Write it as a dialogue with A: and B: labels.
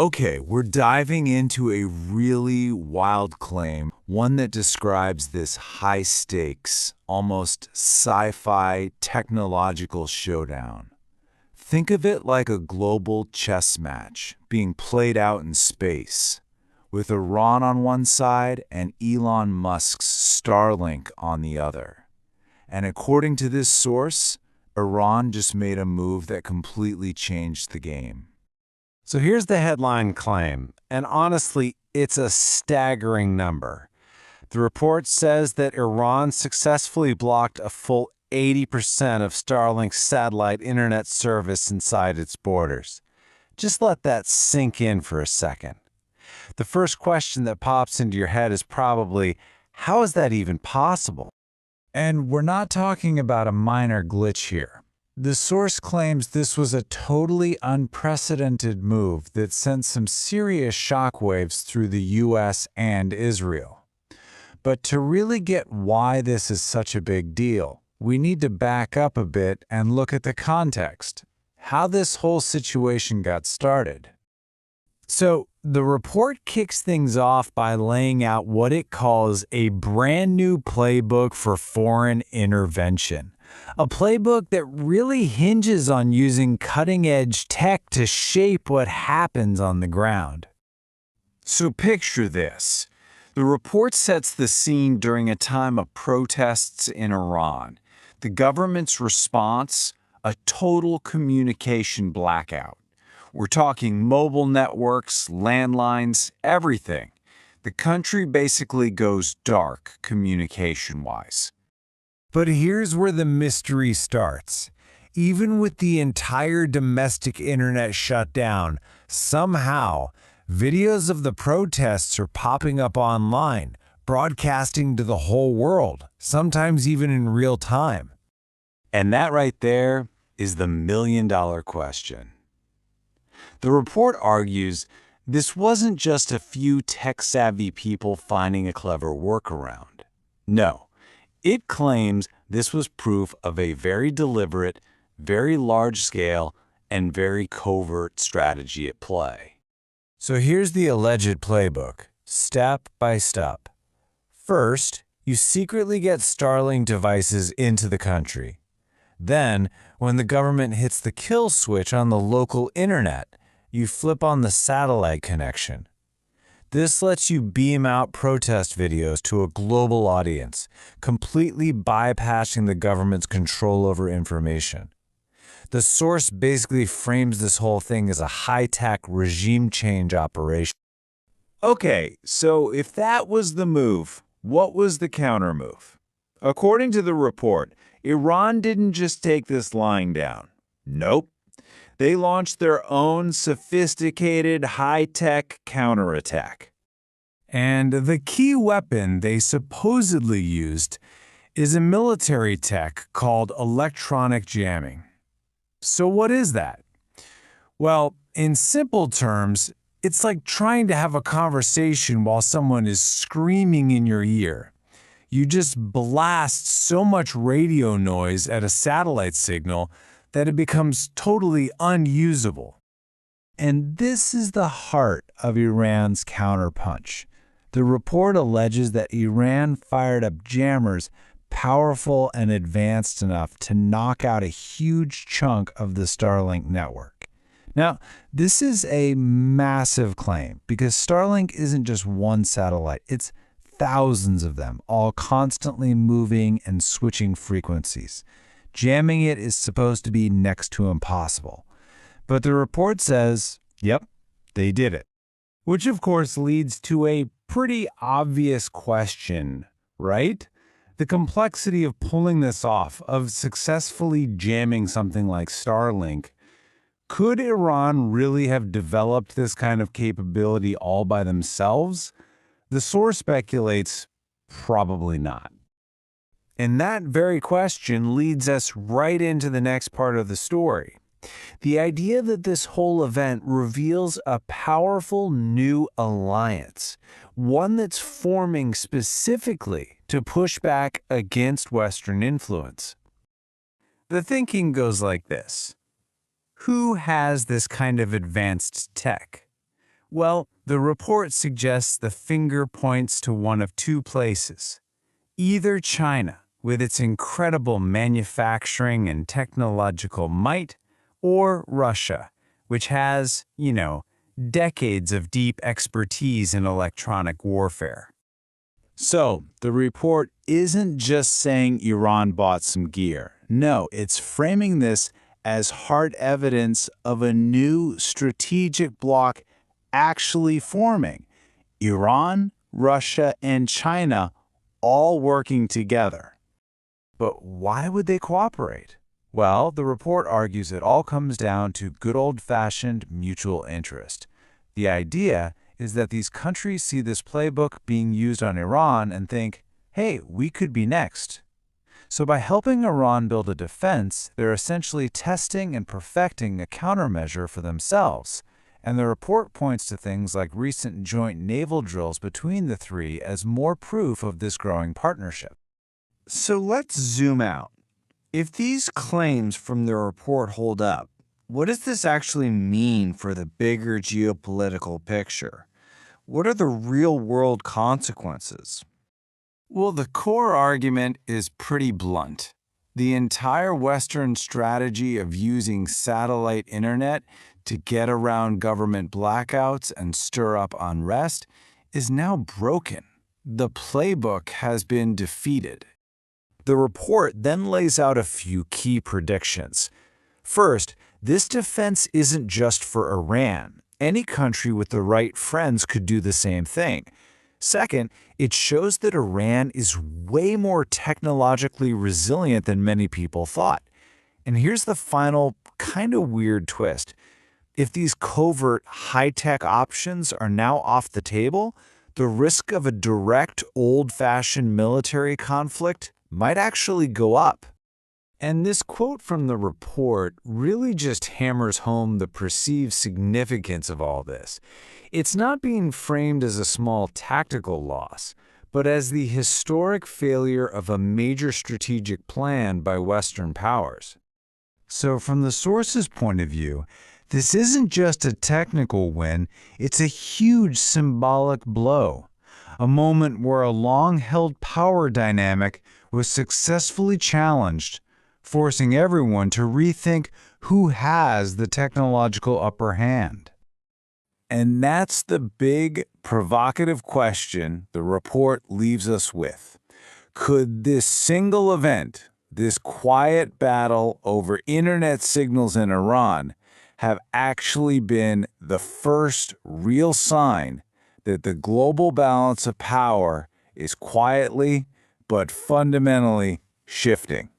A: Okay, we're diving into a really wild claim, one that describes this high-stakes, almost sci-fi technological showdown. Think of it like a global chess match being played out in space, with Iran on one side and Elon Musk's Starlink on the other. And according to this source, Iran just made a move that completely changed the game.
B: So here's the headline claim, and honestly, it's a staggering number. The report says that Iran successfully blocked a full 80% of Starlink's satellite internet service inside its borders. Just let that sink in for a second. The first question that pops into your head is probably, how is that even possible?
A: And we're not talking about a minor glitch here. The source claims this was a totally unprecedented move that sent some serious shockwaves through the US and Israel. But to really get why this is such a big deal, we need to back up a bit and look at the context, how this whole situation got started. So, the report kicks things off by laying out what it calls a brand new playbook for foreign intervention. A playbook that really hinges on using cutting-edge tech to shape what happens on the ground. So picture this. The report sets the scene during a time of protests in Iran. The government's response? A total communication blackout. We're talking mobile networks, landlines, everything. The country basically goes dark communication-wise.
B: But here's where the mystery starts. Even with the entire domestic internet shut down, somehow, videos of the protests are popping up online, broadcasting to the whole world, sometimes even in real time.
A: And that right there is the million-dollar question. The report argues this wasn't just a few tech-savvy people finding a clever workaround. No. It claims this was proof of a very deliberate, very large-scale, and very covert strategy at play.
B: So here's the alleged playbook, step by step. First, you secretly get Starlink devices into the country. Then, when the government hits the kill switch on the local internet, you flip on the satellite connection. This lets you beam out protest videos to a global audience, completely bypassing the government's control over information. The source basically frames this whole thing as a high-tech regime change operation.
A: Okay, so if that was the move, what was the counter move? According to the report, Iran didn't just take this lying down. Nope. They launched their own sophisticated, high-tech counterattack.
B: And the key weapon they supposedly used is a military tech called electronic jamming. So what is that? Well, in simple terms, it's like trying to have a conversation while someone is screaming in your ear. You just blast so much radio noise at a satellite signal that it becomes totally unusable. And this is the heart of Iran's counterpunch. The report alleges that Iran fired up jammers powerful and advanced enough to knock out a huge chunk of the Starlink network. Now, this is a massive claim because Starlink isn't just one satellite, it's thousands of them, all constantly moving and switching frequencies. Jamming it is supposed to be next to impossible. But the report says, yep, they did it. Which of course leads to a pretty obvious question, right? The complexity of pulling this off, of successfully jamming something like Starlink. Could Iran really have developed this kind of capability all by themselves? The source speculates, probably not. And that very question leads us right into the next part of the story. The idea that this whole event reveals a powerful new alliance, one that's forming specifically to push back against Western influence. The thinking goes like this. Who has this kind of advanced tech? Well, the report suggests the finger points to one of two places. Either China, with its incredible manufacturing and technological might, or Russia, which has, decades of deep expertise in electronic warfare.
A: So, the report isn't just saying Iran bought some gear. No, it's framing this as hard evidence of a new strategic bloc actually forming. Iran, Russia, and China all working together. But why would they cooperate? Well, the report argues it all comes down to good old-fashioned mutual interest. The idea is that these countries see this playbook being used on Iran and think, hey, we could be next. So by helping Iran build a defense, they're essentially testing and perfecting a countermeasure for themselves. And the report points to things like recent joint naval drills between the three as more proof of this growing partnership.
C: So let's zoom out. If these claims from the report hold up, what does this actually mean for the bigger geopolitical picture? What are the real-world consequences?
B: Well, the core argument is pretty blunt. The entire Western strategy of using satellite internet to get around government blackouts and stir up unrest is now broken. The playbook has been defeated.
A: The report then lays out a few key predictions. First, this defense isn't just for Iran. Any country with the right friends could do the same thing. Second, it shows that Iran is way more technologically resilient than many people thought. And here's the final, kind of weird twist. If these covert, high-tech options are now off the table, the risk of a direct, old-fashioned military conflict might actually go up. And this quote from the report really just hammers home the perceived significance of all this. It's not being framed as a small tactical loss, but as the historic failure of a major strategic plan by Western powers. So from the source's point of view, this isn't just a technical win, it's a huge symbolic blow. A moment where a long-held power dynamic was successfully challenged, forcing everyone to rethink who has the technological upper hand. And that's the big, provocative question the report leaves us with. Could this single event, this quiet battle over internet signals in Iran, have actually been the first real sign that the global balance of power is quietly but fundamentally shifting?